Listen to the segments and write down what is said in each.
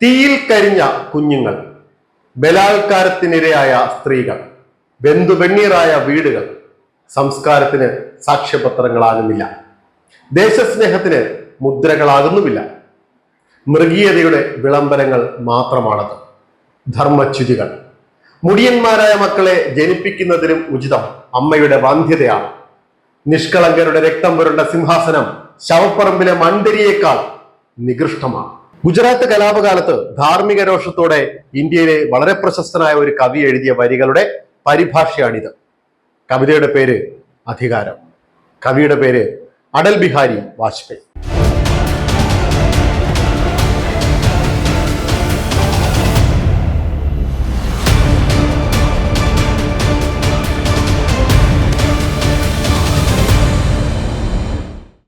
തീയിൽ കരിഞ്ഞ കുഞ്ഞുങ്ങൾ, ബലാത്കാരത്തിനിരയായ സ്ത്രീകൾ, ബന്ധുവെണ്ണീറായ വീടുകൾ സംസ്കാരത്തിന് സാക്ഷ്യപത്രങ്ങളാകുന്നില്ല. ദേശസ്നേഹത്തിന് മുദ്രകളാകുന്നുമില്ല. മൃഗീയതയുടെ വിളംബരങ്ങൾ മാത്രമാണത്. ധർമ്മച്യുതികൾ. മുടിയന്മാരായ മക്കളെ ജനിപ്പിക്കുന്നതിനും ഉചിതം അമ്മയുടെ വന്ധ്യതയാണ്. നിഷ്കളങ്കരുടെ രക്തം പുരണ്ട സിംഹാസനം ശവപ്പറമ്പിലെ മണ്ടരിയേക്കാൾ നികൃഷ്ടമാണ്. ഗുജറാത്ത് കലാപകാലത്ത് ധാർമ്മിക രോഷത്തോടെ ഇന്ത്യയിലെ വളരെ പ്രശസ്തനായ ഒരു കവി എഴുതിയ വരികളുടെ പരിഭാഷയാണിത്. കവിതയുടെ പേര് അധികാരം. കവിയുടെ പേര് അടൽ ബിഹാരി വാജ്പേയി.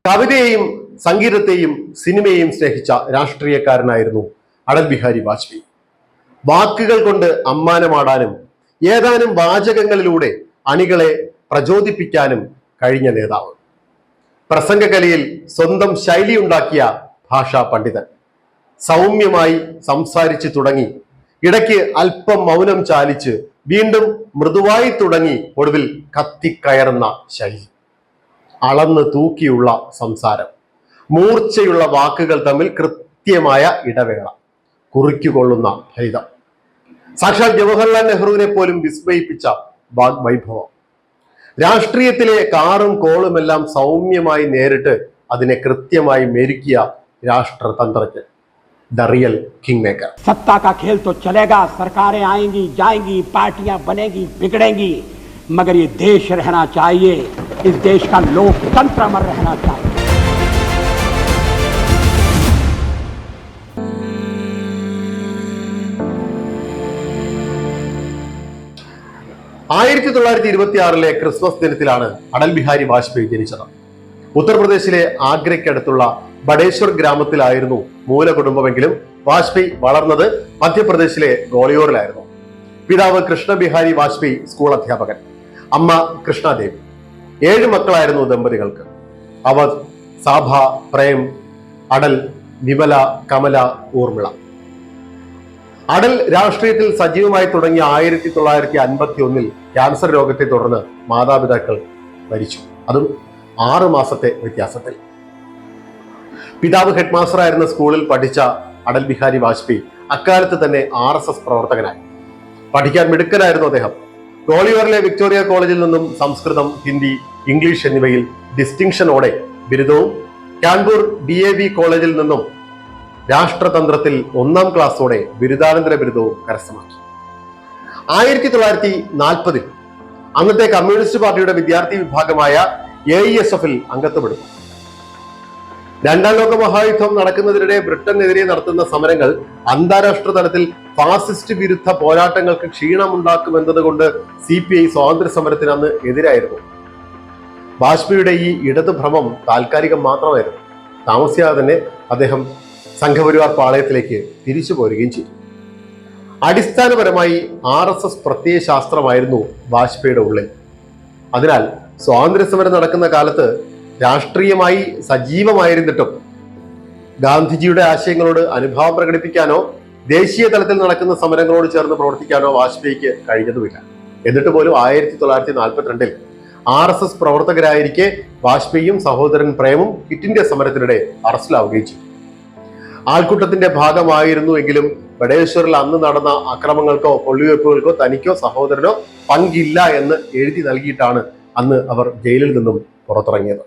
കവിതയെയും സംഗീതത്തെയും സിനിമയെയും സ്നേഹിച്ച രാഷ്ട്രീയക്കാരനായിരുന്നു അടൽ ബിഹാരി വാജ്പേയി. വാക്കുകൾ കൊണ്ട് അമ്മാനമാടാനും ഏതാനും വാചകങ്ങളിലൂടെ അണികളെ പ്രചോദിപ്പിക്കാനും കഴിഞ്ഞ നേതാവ്. പ്രസംഗകലയിൽ സ്വന്തം ശൈലി ഉണ്ടാക്കിയ ഭാഷാ പണ്ഡിതൻ. സൗമ്യമായി സംസാരിച്ചു തുടങ്ങി, ഇടയ്ക്ക് അല്പം മൗനം ചാലിച്ച് വീണ്ടും മൃദുവായി തുടങ്ങി, ഒടുവിൽ കത്തിക്കയറുന്ന ശൈലി. അളന്ന് തൂക്കിയുള്ള സംസാരം, മൂർച്ചയുള്ള വാക്കുകൾ തമ്മിൽ കൃത്യമായ ഇടവേള, കുറിക്കുകൊള്ളുന്ന ഫലിതം. സാക്ഷാൽ ജവഹർലാൽ നെഹ്റുവിനെ പോലും വിസ്മയിപ്പിച്ച വാഗ്വൈഭവം. രാഷ്ട്രീയത്തിലെ കാറും കോളുമെല്ലാം സൗമ്യമായി നേരിട്ട് അതിനെ കൃത്യമായി മെരുക്കിയ രാഷ്ട്രതന്ത്രജ്ഞൻ. The real king maker. सत्ता का खेल तो चलेगा, सरकारें आएंगी जाएंगी, पार्टियां बनेगी बिगड़ेंगी, मगर ये देश रहना चाहिए. इस देश का लोकतंत्र अमर रहना चाहिए. 1926 ക്രിസ്മസ് ദിനത്തിലാണ് അടൽ ബിഹാരി വാജ്പേയി ജനിച്ചത്. ഉത്തർപ്രദേശിലെ ആഗ്രയ്ക്കടുത്തുള്ള ബഡേശ്വർ ഗ്രാമത്തിലായിരുന്നു മൂലകുടുംബമെങ്കിലും വാജ്പേയി വളർന്നത് മധ്യപ്രദേശിലെ ഗോളിയോറിലായിരുന്നു. പിതാവ് കൃഷ്ണ ബിഹാരി വാജ്പേയി സ്കൂൾ അധ്യാപകൻ, അമ്മ കൃഷ്ണദേവി. 7 മക്കളായിരുന്നു ദമ്പതികൾക്ക്. അവധ്, സാഭ, പ്രേം, അടൽ, വിമല, കമല, ഊർമിള. അടൽ രാഷ്ട്രീയത്തിൽ സജീവമായി തുടങ്ങിയ 1951 ക്യാൻസർ രോഗത്തെ തുടർന്ന് മാതാപിതാക്കൾ മരിച്ചു. അതും 6 മാസത്തെ വ്യത്യാസത്തിൽ. പിതാവ് ഹെഡ് മാസ്റ്റർ ആയിരുന്ന സ്കൂളിൽ പഠിച്ച അടൽ ബിഹാരി വാജ്പേയി അക്കാലത്ത് തന്നെ RSS പ്രവർത്തകനായി. പഠിക്കാൻ മിടുക്കനായിരുന്നു അദ്ദേഹം. ഗോളിയോറിലെ വിക്ടോറിയ കോളേജിൽ നിന്നും സംസ്കൃതം, ഹിന്ദി, ഇംഗ്ലീഷ് എന്നിവയിൽ ഡിസ്റ്റിങ്ഷനോടെ ബിരുദവും കാൺപൂർ DAV കോളേജിൽ നിന്നും രാഷ്ട്രതന്ത്രത്തിൽ 1ാം ക്ലാസ്സോടെ ബിരുദാനന്തര ബിരുദവും കരസ്ഥമാക്കി. 1940 അന്നത്തെ കമ്മ്യൂണിസ്റ്റ് പാർട്ടിയുടെ വിദ്യാർത്ഥി വിഭാഗമായ AESF-ൽ അംഗത്വപ്പെടുന്നു. 2ാം ലോക മഹായുദ്ധം നടക്കുന്നതിനിടെ ബ്രിട്ടനെതിരെ നടത്തുന്ന സമരങ്ങൾ അന്താരാഷ്ട്ര തലത്തിൽ ഫാസിസ്റ്റ് വിരുദ്ധ പോരാട്ടങ്ങൾക്ക് ക്ഷീണമുണ്ടാക്കുമെന്നതുകൊണ്ട് CPI സ്വാതന്ത്ര്യ സമരത്തിന് അന്ന് എതിരായിരുന്നു. വാജ്പേയിയുടെ ഈ ഇടതു ഭ്രമം താൽക്കാലികം മാത്രമായിരുന്നു. താമസിയാതെ തന്നെ അദ്ദേഹം സംഘപരിവാർ പാളയത്തിലേക്ക് തിരിച്ചു പോരുകയും ചെയ്തു. അടിസ്ഥാനപരമായി RSS പ്രത്യയശാസ്ത്രമായിരുന്നു വാജ്പേയിയുടെ ഉള്ളിൽ. അതിനാൽ സ്വാതന്ത്ര്യ സമരം നടക്കുന്ന കാലത്ത് രാഷ്ട്രീയമായി സജീവമായിരുന്നിട്ടും ഗാന്ധിജിയുടെ ആശയങ്ങളോട് അനുഭാവം പ്രകടിപ്പിക്കാനോ ദേശീയ തലത്തിൽ നടക്കുന്ന സമരങ്ങളോട് ചേർന്ന് പ്രവർത്തിക്കാനോ വാജ്പേയിക്ക് കഴിഞ്ഞതുമില്ല. എന്നിട്ട് പോലും 1942 RSS പ്രവർത്തകരായിരിക്കെ വാജ്പേയിയും സഹോദരൻ പ്രേമും ക്വിറ്റ് ഇന്ത്യ സമരത്തിനിടെ അറസ്റ്റിലാവുകയും ചെയ്തു. ആൾക്കൂട്ടത്തിന്റെ ഭാഗമായിരുന്നുവെങ്കിലും ബഡേശ്വറിൽ അന്ന് നടന്ന അക്രമങ്ങൾക്കോ കൊള്ളിവെപ്പുകൾക്കോ തനിക്കോ സഹോദരനോ പങ്കില്ല എന്ന് എഴുതി നൽകിയിട്ടാണ് അന്ന് അവർ ജയിലിൽ നിന്നും പുറത്തിറങ്ങിയത്.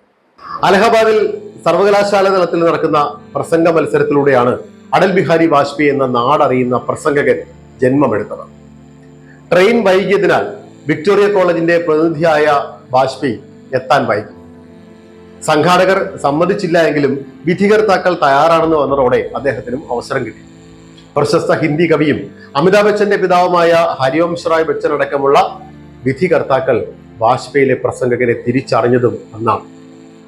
അലഹബാദിൽ സർവകലാശാല തലത്തിൽ നടക്കുന്ന പ്രസംഗ മത്സരത്തിലൂടെയാണ് അടൽ ബിഹാരി വാജ്പേയി എന്ന നാടറിയുന്ന പ്രസംഗകൻ ജന്മമെടുത്തത്. ട്രെയിൻ വൈകിയതിനാൽ വിക്ടോറിയ കോളേജിന്റെ പ്രതിനിധിയായ വാജ്പേയി എത്താൻ വൈകി. സംഘാടകർ സമ്മതിച്ചില്ല എങ്കിലും വിധികർത്താക്കൾ തയ്യാറാണെന്ന് വന്നതോടെ അദ്ദേഹത്തിനും അവസരം കിട്ടി. പ്രശസ്ത ഹിന്ദി കവിയും അമിതാഭ് ബച്ചന്റെ പിതാവുമായ ഹരിവംശ് റായ് ബച്ചൻ അടക്കമുള്ള വിധികർത്താക്കൾ വാജ്പേയിലെ പ്രസംഗകനെ തിരിച്ചറിഞ്ഞതും അന്നാണ്.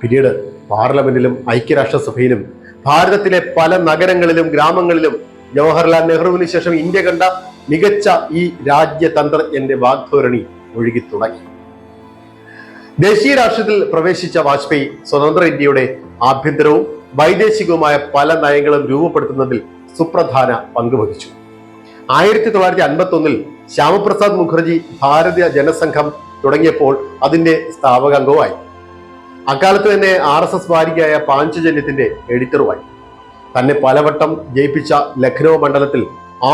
പിന്നീട് പാർലമെന്റിലും ഐക്യരാഷ്ട്രസഭയിലും ഭാരതത്തിലെ പല നഗരങ്ങളിലും ഗ്രാമങ്ങളിലും ജവഹർലാൽ നെഹ്റുവിന് ശേഷം ഇന്ത്യ കണ്ട മികച്ച ഈ രാജ്യതന്ത്രജ്ഞന്റെ വാഗ്ധോരണി ഒഴുകി തുടങ്ങി. ദേശീയ രാഷ്ട്രീയത്തിൽ പ്രവേശിച്ച വാജ്പേയി സ്വതന്ത്ര ഇന്ത്യയുടെ ആഭ്യന്തരവും വൈദേശികവുമായ പല നയങ്ങളും രൂപപ്പെടുത്തുന്നതിൽ സുപ്രധാന പങ്ക് വഹിച്ചു. 1951 ശ്യാമപ്രസാദ് മുഖർജി ഭാരതീയ ജനസംഘം തുടങ്ങിയപ്പോൾ അതിന്റെ സ്ഥാപകാംഗവുമായി. അക്കാലത്ത് തന്നെ RSS വാരികയായ പാഞ്ചജന്യത്തിന്റെ എഡിറ്ററുമായി. തന്നെ പലവട്ടം ജയിപ്പിച്ച ലഖ്നൗ മണ്ഡലത്തിൽ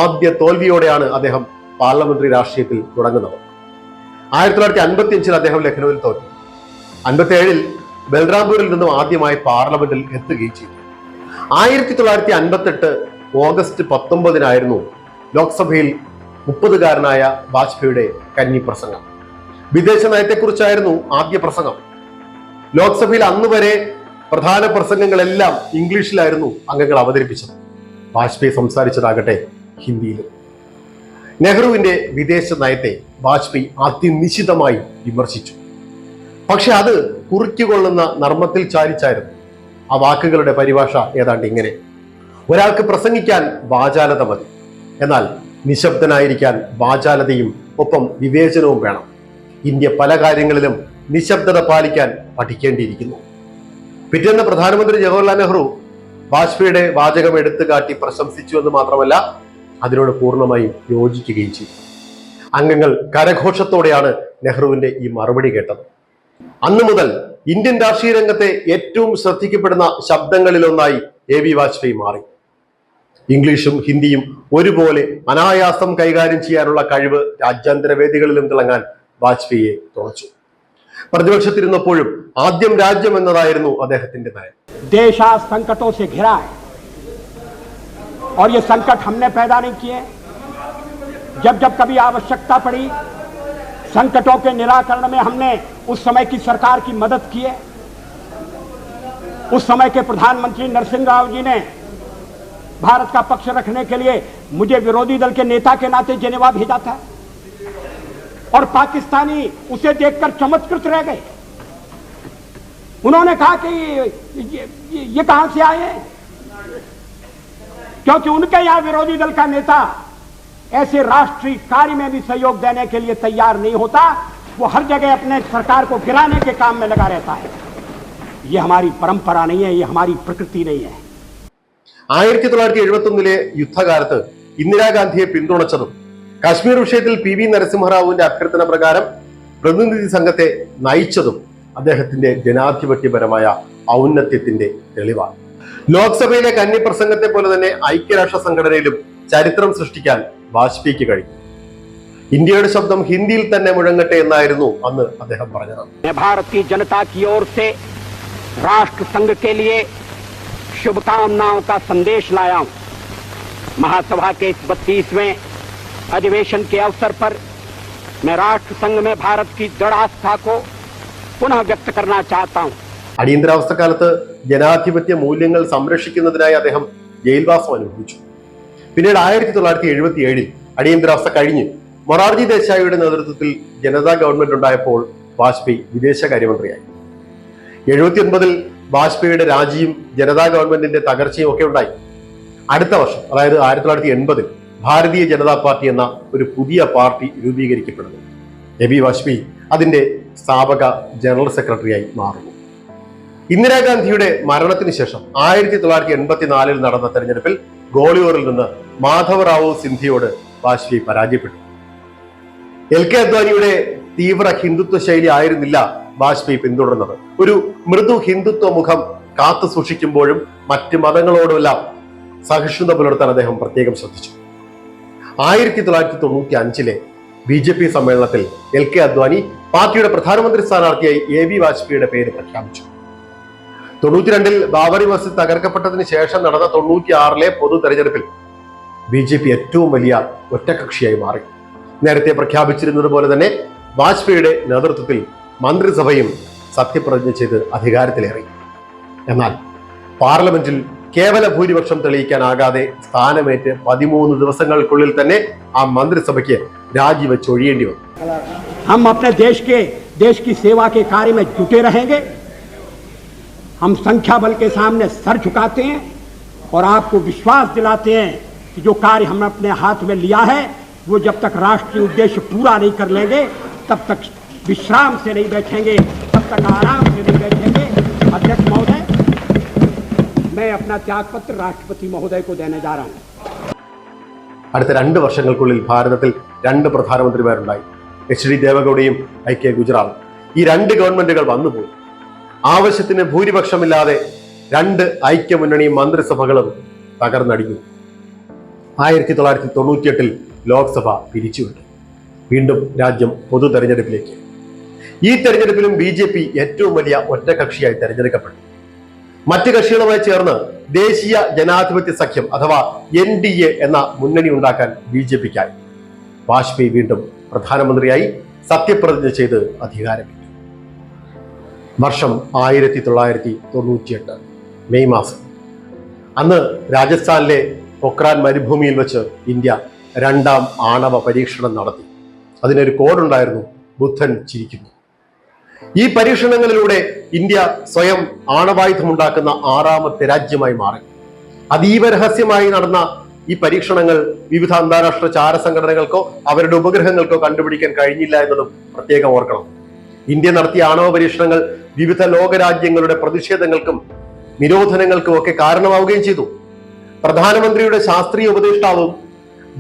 ആദ്യ തോൽവിയോടെയാണ് അദ്ദേഹം പാർലമെന്ററി രാഷ്ട്രീയത്തിൽ തുടങ്ങുന്നത്. 1955 അദ്ദേഹം ലഖ്നൌവിൽ തോറ്റു. 57 ബൽറാംപൂരിൽ നിന്നും ആദ്യമായി പാർലമെന്റിൽ എത്തുകയും ചെയ്തു. 1958 ഓഗസ്റ്റ് 19 ലോക്സഭയിൽ 30-കാരനായ വാജ്പേയിയുടെ കന്നി പ്രസംഗം. വിദേശ നയത്തെക്കുറിച്ചായിരുന്നു ആദ്യ പ്രസംഗം. ലോക്സഭയിൽ അന്ന് വരെ പ്രധാന പ്രസംഗങ്ങളെല്ലാം ഇംഗ്ലീഷിലായിരുന്നു അംഗങ്ങൾ അവതരിപ്പിച്ചത്. വാജ്പേയി സംസാരിച്ചതാകട്ടെ ഹിന്ദിയിലും. നെഹ്റുവിന്റെ വിദേശ നയത്തെ വാജ്പേയി അതിനിശിതമായി വിമർശിച്ചു. പക്ഷെ അത് കുറിക്കുകൊള്ളുന്ന നർമ്മത്തിൽ ചാരിച്ചായിരുന്നു. ആ വാക്കുകളുടെ പരിഭാഷ ഏതാണ്ട് ഇങ്ങനെ: ഒരാൾക്ക് പ്രസംഗിക്കാൻ വാചാലത മതി, എന്നാൽ നിശബ്ദനായിരിക്കാൻ വാചാലതയും ഒപ്പം വിവേചനവും വേണം. ഇന്ത്യ പല കാര്യങ്ങളിലും നിശബ്ദത പാലിക്കാൻ പഠിക്കേണ്ടിയിരിക്കുന്നു. പിറ്റേന്ന് പ്രധാനമന്ത്രി ജവഹർലാൽ നെഹ്റു വാജ്പേയിയുടെ വാചകം എടുത്തു കാട്ടി പ്രശംസിച്ചു എന്ന് മാത്രമല്ല, അതിനോട് പൂർണ്ണമായും യോജിക്കുകയും ചെയ്തു. അംഗങ്ങൾ കരഘോഷത്തോടെയാണ് നെഹ്റുവിന്റെ ഈ മറുപടി കേട്ടത്. അന്നു മുതൽ ഇന്ത്യൻ രാഷ്ട്രീയ രംഗത്തെ ഏറ്റവും ശ്രദ്ധിക്കപ്പെടുന്ന ശബ്ദങ്ങളിലൊന്നായി AB വാജ്പേയി മാറി. ഇംഗ്ലീഷും ഹിന്ദിയും ഒരുപോലെ അനായാസം കൈകാര്യം ചെയ്യാനുള്ള കഴിവ് രാജ്യാന്തര വേദികളിലും തിളങ്ങാൻ വാജ്പേയിയെ തുണച്ചു. പ്രതിപക്ഷത്തിരുന്നപ്പോഴും ആദ്യം രാജ്യം എന്നതായിരുന്നു അദ്ദേഹത്തിന്റെ നയം. देश आज संकटों से घिरा है और ये संकट हमने पैदा नहीं किए. जब जब कभी आवश्यकता पड़ी, संकटों के निराकरण में हमने उस समय की सरकार की मदद की है. उस समय के प्रधानमंत्री नरसिंह राव जी ने भारत का पक्ष रखने के लिए मुझे विरोधी दल के नेता के नाते जेनेवा भेजा था और पाकिस्तानी उसे देखकर चमत्कृत रह गए. उन्होंने कहा कि ये कहां से आए हैं, क्योंकि उनके यहां विरोधी दल का नेता ऐसे राष्ट्रीय कार्य में भी सहयोग देने के लिए तैयार नहीं होता. वो हर जगह अपने सरकार को गिराने के काम में लगा रहता है. ये हमारी परंपरा नहीं है, ये हमारी प्रकृति नहीं है. 1971 യുദ്ധകാലത്ത് ഇന്ദിരാഗാന്ധിയെ പിന്തുണച്ചതും കാശ്മീർ വിഷയത്തിൽ PV നരസിംഹറാവുവിന്റെ അഭ്യർത്ഥന പ്രകാരം പ്രതിനിധി സംഘത്തെ നയിച്ചതും അദ്ദേഹത്തിന്റെ ജനാധിപത്യപരമായ ഔന്നത്യത്തിന്റെ തെളിവാണ്. ലോക്സഭയിലെ കന്നി പ്രസംഗത്തെ പോലെ തന്നെ ഐക്യരാഷ്ട്ര സംഘടനയിലും ചരിത്രം സൃഷ്ടിക്കാൻ വാജ്പേയിക്ക് കഴിഞ്ഞു. ഇന്ത്യയുടെ ശബ്ദം ഹിന്ദിയിൽ തന്നെ മുഴങ്ങട്ടെ എന്നായിരുന്നു അന്ന് അദ്ദേഹം പറഞ്ഞത്. भारतीय जनता की ओर से राष्ट्र संघ के लिए शुभकामनाओं का संदेश लाया हूं. महासभा के इस 32वें अधिवेशन के अवसर पर मैं राष्ट्र संघ में भारत की दृढ़ आस्था को पुनः व्यक्त करना चाहता हूं. അടിയന്തരാവസ്ഥക്കാലത്ത് ജനാധിപത്യ മൂല്യങ്ങൾ സംരക്ഷിക്കുന്നതിനായി അദ്ദേഹം ജയിൽവാസം അനുഭവിച്ചു. പിന്നീട് 1977 അടിയന്തരാവസ്ഥ കഴിഞ്ഞ് മൊറാർജി ദേശായിയുടെ നേതൃത്വത്തിൽ ജനതാ ഗവൺമെന്റ് ഉണ്ടായപ്പോൾ വാജ്പേയി വിദേശകാര്യമന്ത്രിയായി. 79 വാജ്പേയിയുടെ രാജിയും ജനതാ ഗവൺമെന്റിന്റെ തകർച്ചയും ഒക്കെ ഉണ്ടായി. അടുത്ത വർഷം, അതായത് 1980 ഭാരതീയ ജനതാ പാർട്ടി എന്ന ഒരു പുതിയ പാർട്ടി രൂപീകരിക്കപ്പെടുന്നു. AB വാജ്പേയി അതിന്റെ സ്ഥാപക ജനറൽ സെക്രട്ടറിയായി മാറുന്നു. ഇന്ദിരാഗാന്ധിയുടെ മരണത്തിന് ശേഷം 1984 നടന്ന തെരഞ്ഞെടുപ്പിൽ ഗോളിയോറിൽ നിന്ന് മാധവറാവു സിന്ധ്യയോട് വാജ്പേയി പരാജയപ്പെട്ടു. LK അദ്വാനിയുടെ തീവ്ര ഹിന്ദുത്വ ശൈലി ആയിരുന്നില്ല വാജ്പേയി പിന്തുടർന്നത്. ഒരു മൃദു ഹിന്ദുത്വ മുഖം കാത്തു സൂക്ഷിക്കുമ്പോഴും മറ്റ് മതങ്ങളോടുമെല്ലാം സഹിഷ്ണുത പുലർത്താൻ അദ്ദേഹം പ്രത്യേകം ശ്രദ്ധിച്ചു. 1995 BJP സമ്മേളനത്തിൽ LK അദ്വാനി പാർട്ടിയുടെ പ്രധാനമന്ത്രി സ്ഥാനാർത്ഥിയായി AB വാജ്പേയിയുടെ പേര് പ്രഖ്യാപിച്ചു. 92 ബാബറി മസ്ജിദ് തകർക്കപ്പെട്ടതിന് ശേഷം നടന്ന 96 പൊതു തെരഞ്ഞെടുപ്പിൽ BJP ഏറ്റവും വലിയ ഒറ്റകക്ഷിയായി മാറി. നേരത്തെ പ്രഖ്യാപിച്ചിരുന്നത് പോലെ തന്നെ വാജ്പേയിയുടെ നേതൃത്വത്തിൽ മന്ത്രിസഭയും സത്യപ്രതിജ്ഞ ചെയ്ത് അധികാരത്തിലേറി. എന്നാൽ പാർലമെന്റിൽ കേവല ഭൂരിപക്ഷം തെളിയിക്കാനാകാതെ സ്ഥാനമേറ്റ് 13 ദിവസങ്ങൾക്കുള്ളിൽ തന്നെ ആ മന്ത്രിസഭയ്ക്ക് രാജിവെച്ച് ഒഴിയേണ്ടി വന്നു. हम अपने देश की सेवा के कार्य में जुटे रहेंगे. हम संख्या बल के सामने सर झुकाते हैं और आपको विश्वास दिलाते हैं कि जो कार्य हमने अपने हाथ में लिया है वो जब तक राष्ट्रीय उद्देश्य पूरा नहीं कर लेंगे तब तक विश्राम से नहीं बैठेंगे, तब तक आराम से नहीं बैठेंगे. अध्यक्ष महोदय, मैं अपना त्यागपत्र राष्ट्रपति महोदय को देने जा रहा हूं. അടുത്ത 2 വർഷങ്ങൾക്കുള്ളിൽ ഭാരതത്തിൽ 2 പ്രധാനമന്ത്രിമാരുണ്ടായി, HD ദേവഗൌഡയും IK ഗുജറാളും. ഈ 2 ഗവൺമെന്റുകൾ വന്നുപോയി. ആവശ്യത്തിന് ഭൂരിപക്ഷമില്ലാതെ 2 ഐക്യമുന്നണി മന്ത്രിസഭകളും തകർന്നടിഞ്ഞു. 1998 ലോക്സഭ പിരിച്ചുവിട്ടു. വീണ്ടും രാജ്യം പൊതു തെരഞ്ഞെടുപ്പിലേക്ക്. ഈ തെരഞ്ഞെടുപ്പിലും BJP ഏറ്റവും വലിയ ഒറ്റകക്ഷിയായി തെരഞ്ഞെടുക്കപ്പെട്ടു. മറ്റ് കക്ഷികളുമായി ചേർന്ന് ദേശീയ ജനാധിപത്യ സഖ്യം അഥവാ NDA എന്ന മുന്നണി ഉണ്ടാക്കാൻ BJPക്കായി. വാജ്പേയി വീണ്ടും പ്രധാനമന്ത്രിയായി സത്യപ്രതിജ്ഞ ചെയ്ത് അധികാരമേറ്റു. വർഷം 1998 മെയ് മാസം. അന്ന് രാജസ്ഥാനിലെ പൊക്രാൻ മരുഭൂമിയിൽ വെച്ച് ഇന്ത്യ 2ാം ആണവ പരീക്ഷണം നടത്തി. അതിനൊരു കോഡുണ്ടായിരുന്നു, ബുദ്ധൻ ചിരിക്കുന്നു. ഈ പരീക്ഷണങ്ങളിലൂടെ ഇന്ത്യ സ്വയം ആണവായുധമുണ്ടാക്കുന്ന 6ാമത്തെ രാജ്യമായി മാറി. അതീവ രഹസ്യമായി നടന്ന ഈ പരീക്ഷണങ്ങൾ വിവിധ അന്താരാഷ്ട്ര ചാര സംഘടനകൾക്കോ അവരുടെ ഉപഗ്രഹങ്ങൾക്കോ കണ്ടുപിടിക്കാൻ കഴിഞ്ഞില്ല എന്നതും പ്രത്യേകം ഓർക്കണം. ഇന്ത്യ നടത്തിയ ആണവ പരീക്ഷണങ്ങൾ വിവിധ ലോകരാജ്യങ്ങളുടെ പ്രതിഷേധങ്ങൾക്കും നിരോധനങ്ങൾക്കും ഒക്കെ കാരണമാവുകയും ചെയ്തു. പ്രധാനമന്ത്രിയുടെ ശാസ്ത്രീയ ഉപദേഷ്ടാവും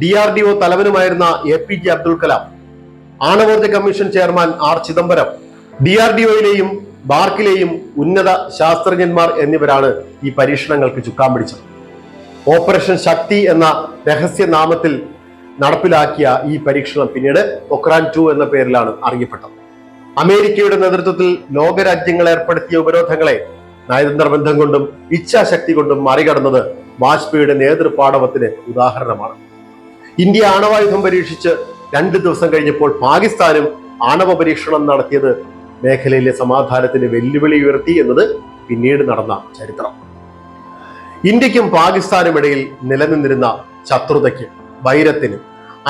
DRDO തലവനുമായിരുന്ന APJ അബ്ദുൽ കലാം, ആണവോർജ കമ്മീഷൻ ചെയർമാൻ R ചിദംബരം, DRDOയിലെയും ബാർക്കിലെയും ഉന്നത ശാസ്ത്രജ്ഞന്മാർ എന്നിവരാണ് ഈ പരീക്ഷണങ്ങൾക്ക് ചുക്കാൻ പിടിച്ചത്. ഓപ്പറേഷൻ ശക്തി എന്ന രഹസ്യ നാമത്തിൽ നടപ്പിലാക്കിയ ഈ പരീക്ഷണം പിന്നീട് പൊക്രാൻ 2 എന്ന പേരിലാണ് അറിയപ്പെട്ടത്. അമേരിക്കയുടെ നേതൃത്വത്തിൽ ലോകരാജ്യങ്ങൾ ഏർപ്പെടുത്തിയ ഉപരോധങ്ങളെ നയതന്ത്ര ബന്ധം കൊണ്ടും ഇച്ഛാശക്തി കൊണ്ടും മറികടന്നത് വാജ്പേയിയുടെ നേതൃപാടവത്തിന് ഉദാഹരണമാണ്. ഇന്ത്യ ആണവായുധം പരീക്ഷിച്ച് 2 ദിവസം കഴിഞ്ഞപ്പോൾ പാകിസ്ഥാനും ആണവ പരീക്ഷണം നടത്തിയത് മേഖലയിലെ സമാധാനത്തിന് വെല്ലുവിളി ഉയർത്തി എന്നത് പിന്നീട് നടന്ന ചരിത്രം. ഇന്ത്യക്കും പാകിസ്ഥാനും ഇടയിൽ നിലനിന്നിരുന്ന ശത്രുതയ്ക്ക്, വൈരത്തിന്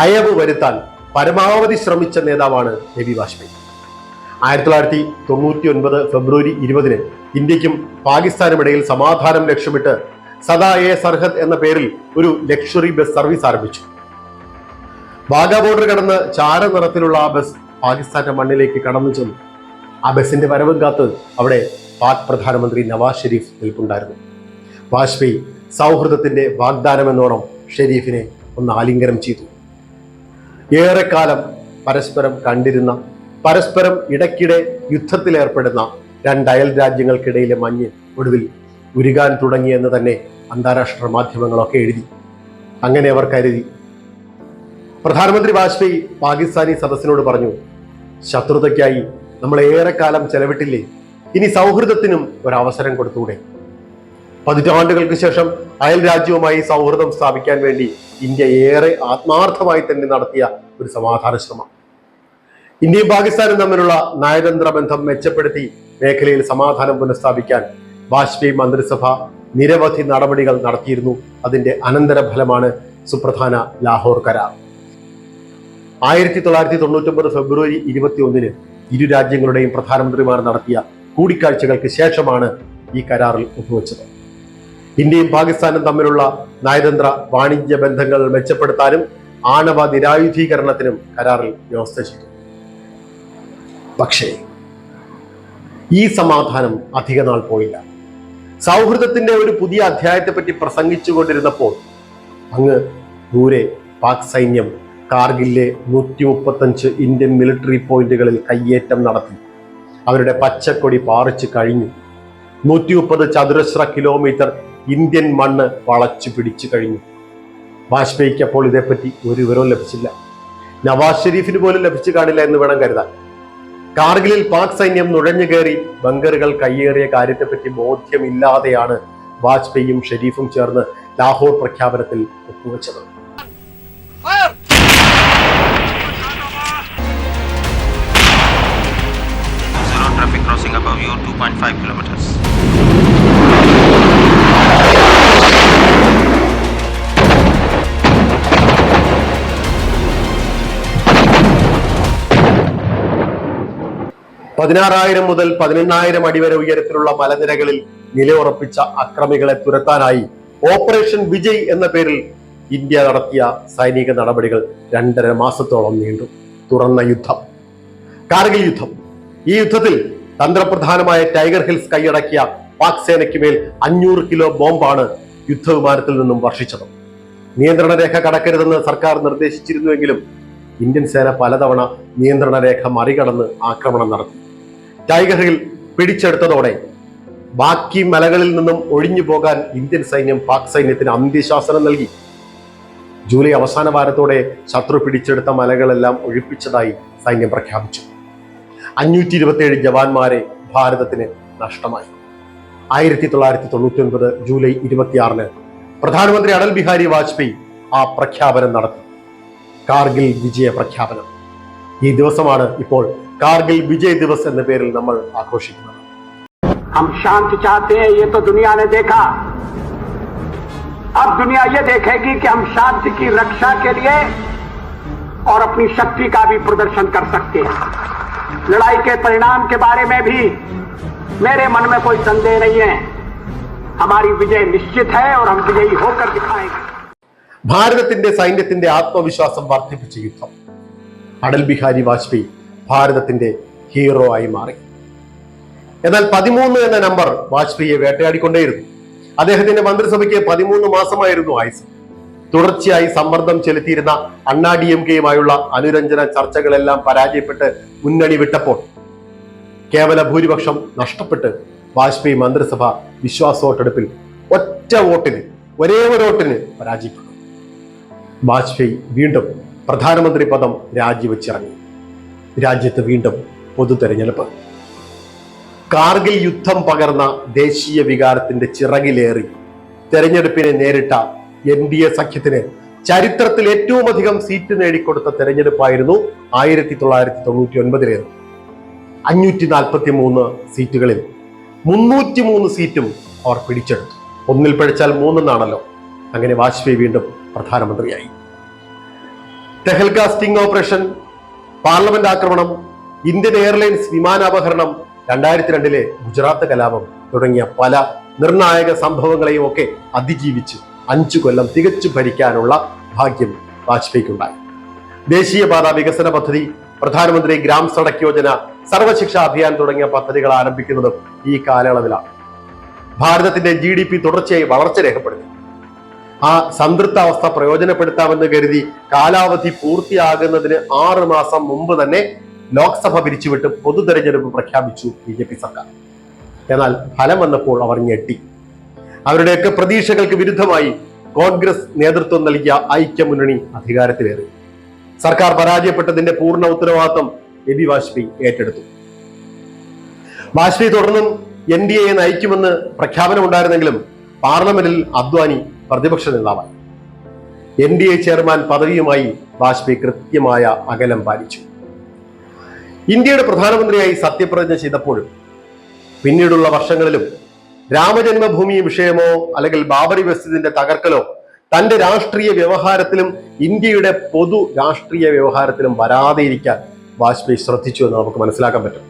അയവ് വരുത്താൻ പരമാവധി ശ്രമിച്ച നേതാവാണ് രവി വാജ്പേയി. 1999 ഫെബ്രുവരി 20 ഇന്ത്യക്കും പാകിസ്ഥാനും ഇടയിൽ സമാധാനം ലക്ഷ്യമിട്ട് സദാ എ സർഹദ് എന്ന പേരിൽ ഒരു ലക്ഷറി ബസ് സർവീസ് ആരംഭിച്ചു. വാഗ ബോർഡർ കടന്ന് ചാരനിറത്തിലുള്ള ആ ബസ് പാകിസ്ഥാന്റെ മണ്ണിലേക്ക് കടന്നു ചെന്നു. ആ ബസിന്റെ വരവും കാത്ത് അവിടെ പാക് പ്രധാനമന്ത്രി നവാസ് ഷെരീഫ് നിൽപ്പുണ്ടായിരുന്നു. വാജ്പേയി സൗഹൃദത്തിന്റെ വാഗ്ദാനം എന്നോണം ഷെരീഫിനെ ഒന്ന് ആലിംഗനം ചെയ്തു. ഏറെക്കാലം പരസ്പരം കണ്ടിരുന്ന, പരസ്പരം ഇടയ്ക്കിടെ യുദ്ധത്തിലേർപ്പെടുന്ന 2 അയൽ രാജ്യങ്ങൾക്കിടയിലെ മഞ്ഞ് ഒടുവിൽ ഉരുകാൻ തുടങ്ങിയെന്ന് തന്നെ അന്താരാഷ്ട്ര മാധ്യമങ്ങളൊക്കെ എഴുതി. അങ്ങനെ അവർ കരുതി. പ്രധാനമന്ത്രി വാജ്പേയി പാകിസ്ഥാനി സദസ്സിനോട് പറഞ്ഞു, ശത്രുതയ്ക്കായി നമ്മൾ ഏറെക്കാലം ചെലവിട്ടില്ലേ, ഇനി സൗഹൃദത്തിനും ഒരവസരം കൊടുത്തൂടെ? 10 ആണ്ടുകൾക്ക് ശേഷം അയൽ രാജ്യവുമായി സൗഹൃദം സ്ഥാപിക്കാൻ വേണ്ടി ഇന്ത്യ ഏറെ ആത്മാർത്ഥമായി തന്നെ നടത്തിയ ഒരു സമാധാന ശ്രമം. ഇന്ത്യയും പാകിസ്ഥാനും തമ്മിലുള്ള നയതന്ത്ര ബന്ധം മെച്ചപ്പെടുത്തി മേഖലയിൽ സമാധാനം പുനഃസ്ഥാപിക്കാൻ വാജ്പേയി മന്ത്രിസഭ നിരവധി നടപടികൾ നടത്തിയിരുന്നു. അതിന്റെ അനന്തരഫലമാണ് സുപ്രധാന ലാഹോർ കരാർ. 1999 ഫെബ്രുവരി 21 ഇരു രാജ്യങ്ങളുടെയും പ്രധാനമന്ത്രിമാർ നടത്തിയ കൂടിക്കാഴ്ചകൾക്ക് ശേഷമാണ് ഈ കരാറിൽ ഒപ്പുവെച്ചത്. ഇന്ത്യയും പാകിസ്ഥാനും തമ്മിലുള്ള നയതന്ത്ര വാണിജ്യ ബന്ധങ്ങൾ മെച്ചപ്പെടുത്താനും ആണവ നിരായുധീകരണത്തിനും കരാറിൽ വ്യവസ്ഥ ചെയ്തു. പക്ഷേ ഈ സമാധാനം അധിക നാൾ പോയില്ല. സൗഹൃദത്തിന്റെ ഒരു പുതിയ അധ്യായത്തെപ്പറ്റി പ്രസംഗിച്ചുകൊണ്ടിരുന്നപ്പോൾ അങ്ങ് ദൂരെ പാക് സൈന്യം കാർഗിലിലെ 135 ഇന്ത്യൻ മിലിറ്ററി പോയിന്റുകളിൽ കയ്യേറ്റം നടത്തി. അവരുടെ പച്ചക്കൊടി പാറിച്ചു കഴിഞ്ഞു. 130 ചതുരശ്ര കിലോമീറ്റർ ഇന്ത്യൻ മണ്ണ് വളച്ചു പിടിച്ചു കഴിഞ്ഞു. വാജ്പേയിക്ക് അപ്പോൾ ഇതേപ്പറ്റി ഒരു വിവരവും ലഭിച്ചില്ല. നവാസ് ഷെരീഫിന് പോലും ലഭിച്ചു കാണില്ല എന്ന് വേണം കരുതാൻ. കാർഗിലിൽ പാക് സൈന്യം നുഴഞ്ഞു കയറി ബങ്കറുകൾ കയ്യേറിയ കാര്യത്തെപ്പറ്റി ബോധ്യമില്ലാതെയാണ് വാജ്പേയിയും ഷെരീഫും ചേർന്ന് ലാഹോർ പ്രഖ്യാപനത്തിൽ ഒപ്പുവെച്ചത്. Traffic crossing above you 2.5 kilometers. പതിനാറായിരം മുതൽ 18,000 അടി വരെ ഉയരത്തിലുള്ള മലനിരകളിൽ നിലയുറപ്പിച്ച അക്രമികളെ തുരത്താനായി ഓപ്പറേഷൻ വിജയ് എന്ന പേരിൽ ഇന്ത്യ നടത്തിയ സൈനിക നടപടികൾ 2.5 മാസത്തോളം നീണ്ടു. തുറന്ന യുദ്ധം, കാർഗിൽ യുദ്ധം. ഈ യുദ്ധത്തിൽ തന്ത്രപ്രധാനമായ ടൈഗർ ഹിൽസ് കൈയടക്കിയ പാക് സേനയ്ക്ക് മേൽ 500 കിലോ ബോംബാണ് യുദ്ധവിമാനത്തിൽ നിന്നും വർഷിച്ചത്. നിയന്ത്രണ രേഖ കടക്കരുതെന്ന് സർക്കാർ നിർദ്ദേശിച്ചിരുന്നുവെങ്കിലും ഇന്ത്യൻ സേന പലതവണ നിയന്ത്രണ രേഖ മറികടന്ന് ആക്രമണം നടത്തി. ടൈഗർ ഹിൽ പിടിച്ചെടുത്തതോടെ ബാക്കി മലകളിൽ നിന്നും ഒഴിഞ്ഞു പോകാൻ ഇന്ത്യൻ സൈന്യം പാക് സൈന്യത്തിന് അന്ത്യശാസനം നൽകി. ജൂലൈ അവസാന വാരത്തോടെ ശത്രു പിടിച്ചെടുത്ത മലകളെല്ലാം ഒഴിപ്പിച്ചതായി സൈന്യം പ്രഖ്യാപിച്ചു. 527 ജവാന്മാരെ ഭാരതത്തിന് നഷ്ടമായി. 1999 ജൂലൈ 26 പ്രധാനമന്ത്രി അടൽ ബിഹാരി വാജ്പേയി ആ പ്രഖ്യാപനം നടത്തി. കാർഗിൽ വിജയ പ്രഖ്യാപനം. ഈ ദിവസമാണ് ഇപ്പോൾ കാർഗിൽ വിജയ് ദിവസ് എന്ന പേരിൽ നമ്മൾ ആഘോഷിക്കുന്നത്. हम शांति चाहते हैं, ये तो दुनिया ने देखा. अब दुनिया ये देखेगी कि हम शांति की रक्षा के लिए और अपनी शक्ति का भी प्रदर्शन कर सकते हैं. लड़ाई के परिणाम के बारे में भी मेरे मन में कोई संदेह नहीं है. हमारी विजय निश्चित है और हम विजयी होकर दिखाएंगे. ഭാരതത്തിന്റെ സൈന്യത്തിന്റെ ആത്മവിശ്വാസം വർദ്ധിപ്പിച്ച യുദ്ധം. അടൽ ബിഹാരി വാജ്പേയി ഭാരതത്തിന്റെ ഹീറോ ആയി മാറി. എന്നാൽ 13 എന്ന നമ്പർ വാജ്പേയിയെ വേട്ടയാടിക്കൊണ്ടേയിരുന്നു. അദ്ദേഹത്തിന്റെ മന്ത്രിസഭയ്ക്ക് 13 മാസമായിരുന്നു ആയുസ്. തുടർച്ചയായി സമ്മർദ്ദം ചെലുത്തിയിരുന്ന അണ്ണാ DMK-യുമായുള്ള അനുരഞ്ജന ചർച്ചകളെല്ലാം പരാജയപ്പെട്ട് മുന്നണി വിട്ടപ്പോൾ കേവല ഭൂരിപക്ഷം നഷ്ടപ്പെട്ട് വാജ്പേയി മന്ത്രിസഭ വിശ്വാസ വോട്ടെടുപ്പിൽ ഒരേ ഒരു വോട്ടിന് പരാജയപ്പെട്ടു. വാജ്പേയി വീണ്ടും പ്രധാനമന്ത്രി പദം രാജിവെച്ചിറങ്ങി. രാജ്യത്ത് വീണ്ടും പൊതു തെരഞ്ഞെടുപ്പ്. കാർഗിൽ യുദ്ധം പകർന്ന ദേശീയ വികാരത്തിന്റെ ചിറകിലേറി തെരഞ്ഞെടുപ്പിനെ നേരിട്ട NDA സഖ്യത്തിന് ചരിത്രത്തിൽ ഏറ്റവും അധികം സീറ്റ് നേടിക്കൊടുത്ത തെരഞ്ഞെടുപ്പായിരുന്നു 1999 543 സീറ്റുകളിൽ 303 സീറ്റും അവർ പിടിച്ചെടുത്തു. ഒന്നിൽ പിഴച്ചാൽ 3 എന്നാണല്ലോ. അങ്ങനെ വാജ്പേയി വീണ്ടും പ്രധാനമന്ത്രിയായി. തെഹൽക സ്റ്റിംഗ് ഓപ്പറേഷൻ, പാർലമെന്റ് ആക്രമണം, ഇന്ത്യൻ എയർലൈൻസ് വിമാനാപഹരണം, 2002 ഗുജറാത്ത് കലാപം തുടങ്ങിയ പല നിർണായക സംഭവങ്ങളെയും ഒക്കെ അതിജീവിച്ച് 5 കൊല്ലം തികച്ചു ഭരിക്കാനുള്ള ഭാഗ്യം വാജ്പേയിക്കുണ്ടായി. ദേശീയപാത വികസന പദ്ധതി, പ്രധാനമന്ത്രി ഗ്രാം സഡക് യോജന, സർവശിക്ഷ അഭിയാൻ തുടങ്ങിയ പദ്ധതികൾ ആരംഭിക്കുന്നതും ഈ കാലയളവിലാണ്. ഭാരതത്തിന്റെ GDP തുടർച്ചയായി വളർച്ച രേഖപ്പെടുത്തി. ആ സംതൃപ്താവസ്ഥ പ്രയോജനപ്പെടുത്താമെന്ന് കരുതി കാലാവധി പൂർത്തിയാകുന്നതിന് 6 മാസം മുമ്പ് തന്നെ ലോക്സഭ പിരിച്ചുവിട്ട് പൊതു തെരഞ്ഞെടുപ്പ് പ്രഖ്യാപിച്ചു BJP സർക്കാർ. എന്നാൽ ഫലം വന്നപ്പോൾ അവർ ഞെട്ടി. അവരുടെയൊക്കെ പ്രതീക്ഷകൾക്ക് വിരുദ്ധമായി കോൺഗ്രസ് നേതൃത്വം നൽകിയ ഐക്യമുന്നണി അധികാരത്തിലേറി. സർക്കാർ പരാജയപ്പെട്ടതിന്റെ പൂർണ്ണ ഉത്തരവാദിത്വം എബി വാജ്പേയി ഏറ്റെടുത്തു. വാജ്പേയി തുടർന്നും NDA നയിക്കുമെന്ന് പ്രഖ്യാപനമുണ്ടായിരുന്നെങ്കിലും പാർലമെന്റിൽ അദ്വാനി പ്രതിപക്ഷ നേതാവായി. NDA ചെയർമാൻ പദവിയുമായി വാജ്പേയി കൃത്യമായ അകലം പാലിച്ചു. ഇന്ത്യയുടെ പ്രധാനമന്ത്രിയായി സത്യപ്രതിജ്ഞ ചെയ്തപ്പോഴും പിന്നീടുള്ള വർഷങ്ങളിലും രാമജന്മഭൂമി വിഷയമോ അല്ലെങ്കിൽ ബാബറി മസ്ജിദിന്റെ തകർക്കലോ തന്റെ രാഷ്ട്രീയ വ്യവഹാരത്തിലും ഇന്ത്യയുടെ പൊതു രാഷ്ട്രീയ വ്യവഹാരത്തിലും വരാതെയിരിക്കാൻ വാജ്പേയി ശ്രദ്ധിച്ചു എന്ന് നമുക്ക് മനസ്സിലാക്കാൻ പറ്റും.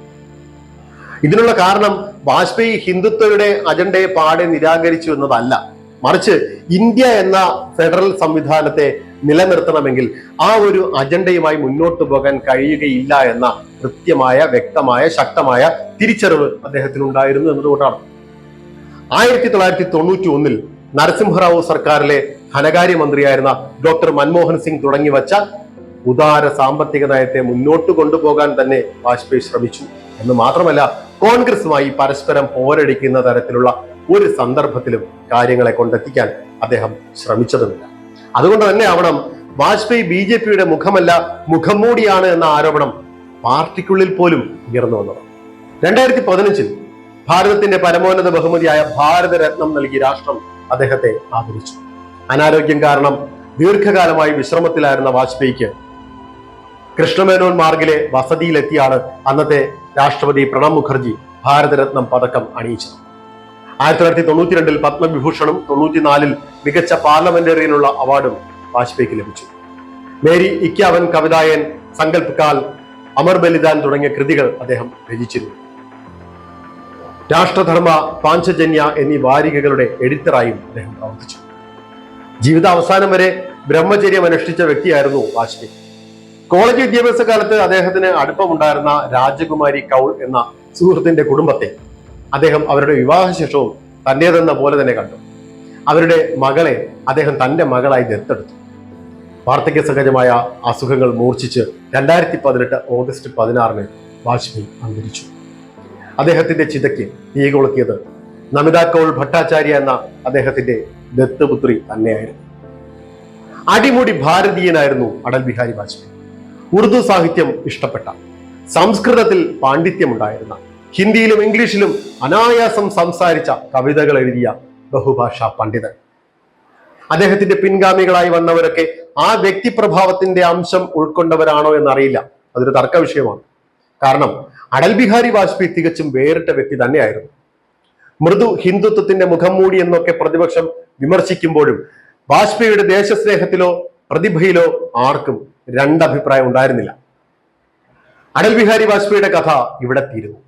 ഇതിനുള്ള കാരണം വാജ്പേയി ഹിന്ദുത്വയുടെ അജണ്ടയെ പാടെ നിരാകരിച്ചു എന്നതല്ല, മറിച്ച് ഇന്ത്യ എന്ന ഫെഡറൽ സംവിധാനത്തെ നിലനിർത്തണമെങ്കിൽ ആ ഒരു അജണ്ടയുമായി മുന്നോട്ട് പോകാൻ കഴിയുകയില്ല എന്ന കൃത്യമായ, വ്യക്തമായ, ശക്തമായ തിരിച്ചറിവ് അദ്ദേഹത്തിനുണ്ടായിരുന്നു എന്നതുകൊണ്ടാണ്. 1991 നരസിംഹറാവു സർക്കാരിലെ ധനകാര്യമന്ത്രിയായിരുന്ന ഡോക്ടർ മൻമോഹൻ സിംഗ് തുടങ്ങി വച്ച ഉദാര സാമ്പത്തിക നയത്തെ മുന്നോട്ട് കൊണ്ടുപോകാൻ തന്നെ വാജ്പേയി ശ്രമിച്ചു എന്ന് മാത്രമല്ല, കോൺഗ്രസുമായി പരസ്പരം പോരടിക്കുന്ന തരത്തിലുള്ള ഒരു സന്ദർഭത്തിലും കാര്യങ്ങളെ കൊണ്ടെത്തിക്കാൻ അദ്ദേഹം ശ്രമിച്ചതുമില്ല. അതുകൊണ്ട് തന്നെ ആവണം വാജ്പേയി BJP-യുടെ മുഖമല്ല, മുഖംമൂടിയാണ് എന്ന ആരോപണം പാർട്ടിക്കുള്ളിൽ പോലും ഉയർന്നു വന്നത്. 2015 ഭാരതത്തിന്റെ പരമോന്നത ബഹുമതിയായ ഭാരതരത്നം നൽകി രാഷ്ട്രം അദ്ദേഹത്തെ ആദരിച്ചു. അനാരോഗ്യം കാരണം ദീർഘകാലമായി വിശ്രമത്തിലായിരുന്ന വാജ്പേയിക്ക് കൃഷ്ണമേനോൻ മാർഗിലെ വസതിയിലെത്തിയാണ് അന്നത്തെ രാഷ്ട്രപതി പ്രണബ് മുഖർജി ഭാരതരത്നം പതക്കം അണിയിച്ചത്. 1992 പത്മവിഭൂഷണും 94 മികച്ച പാർലമെന്റേറിയനുള്ള അവാർഡും വാജ്പേയിക്ക് ലഭിച്ചു. മേരി ഇക്യാവൻ കവിതായൻ, സങ്കൽപ് കാൽ, അമർ ബലിദാൻ തുടങ്ങിയ കൃതികൾ അദ്ദേഹം രചിച്ചിരുന്നു. രാഷ്ട്രധർമ്മ, പാഞ്ചജന്യ എന്നീ വാരികകളുടെ എഡിറ്ററായും അദ്ദേഹം പ്രവർത്തിച്ചു. ജീവിതാവസാനം വരെ ബ്രഹ്മചര്യം അനുഷ്ഠിച്ച വ്യക്തിയായിരുന്നു വാജ്പേയി. കോളേജ് വിദ്യാഭ്യാസ കാലത്ത് അദ്ദേഹത്തിന് അടുപ്പമുണ്ടായിരുന്ന രാജകുമാരി കൗൾ എന്ന സുഹൃത്തിന്റെ കുടുംബത്തെ അദ്ദേഹം അവരുടെ വിവാഹശേഷവും തന്റേതെന്ന പോലെ തന്നെ കണ്ടു. അവരുടെ മകളെ അദ്ദേഹം തന്റെ മകളായി ദത്തെടുത്തു. വാർദ്ധക്യ സഹജമായ അസുഖങ്ങൾ മൂർച്ഛിച്ച് 2018 ഓഗസ്റ്റ് 16 വാജ്പേയി അന്തരിച്ചു. അദ്ദേഹത്തിന്റെ ചിതയ്ക്ക് തീ കൊളുത്തിയത് നമിത കൗൾ ഭട്ടാചാര്യ എന്ന അദ്ദേഹത്തിന്റെ ദത്തുപുത്രി തന്നെയായിരുന്നു. അടിമുടി ഭാരതീയനായിരുന്നു അടൽ ബിഹാരി വാജ്പേയി. ഉറുദു സാഹിത്യം ഇഷ്ടപ്പെട്ട, സംസ്കൃതത്തിൽ പാണ്ഡിത്യമുണ്ടായിരുന്ന, ഹിന്ദിയിലും ഇംഗ്ലീഷിലും അനായാസം സംസാരിച്ച കവിതകൾ എഴുതിയ ബഹുഭാഷാ പണ്ഡിതൻ. അദ്ദേഹത്തിന്റെ പിൻഗാമികളായി വന്നവരൊക്കെ ആ വ്യക്തിപ്രഭാവത്തിന്റെ അംശം ഉൾക്കൊണ്ടവരാണോ എന്നറിയില്ല. അതൊരു തർക്ക വിഷയമാണ്. കാരണം അടൽ ബിഹാരി വാജ്പേയി തികച്ചും വേറിട്ട വ്യക്തി തന്നെയായിരുന്നു. മൃദു ഹിന്ദുത്വത്തിന്റെ മുഖം മൂടി എന്നൊക്കെ പ്രതിപക്ഷം വിമർശിക്കുമ്പോഴും വാജ്പേയിയുടെ ദേശസ്നേഹത്തിലോ പ്രതിഭയിലോ ആർക്കും രണ്ടഭിപ്രായം ഉണ്ടായിരുന്നില്ല. അടൽ ബിഹാരി വാജ്പേയിയുടെ കഥ ഇവിടെ തീരുന്നു.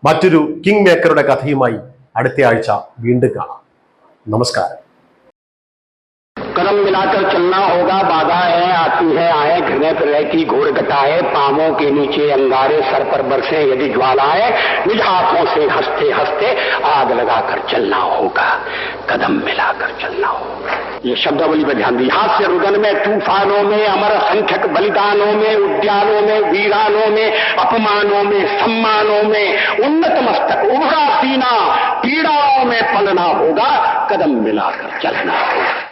മറ്റൊരു കിങ് മേക്കറുടെ കഥയുമായി അടുത്ത ആഴ്ച വീണ്ടും കാണാം. നമസ്കാരം. कदम मिलाकर चलना होगा, बाधाएं आती है, आए घृणय प्रलय की घोर घटाए, पांवों के नीचे अंगारे, सर पर बरसे यदि ज्वालाएं, निज हाथों से हंसते हंसते आग लगाकर चलना होगा, कदम मिलाकर चलना होगा। ये शब्दावली पर ध्यान दी। हास्य रुदन में, तूफानों में, अमर असंख्यक बलिदानों में, उद्यानों में, वीरानों में, अपमानों में, सम्मानों में, उन्नत मस्तक, उभरा सीना, पीड़ाओं में पलना होगा, कदम मिलाकर चलना होगा।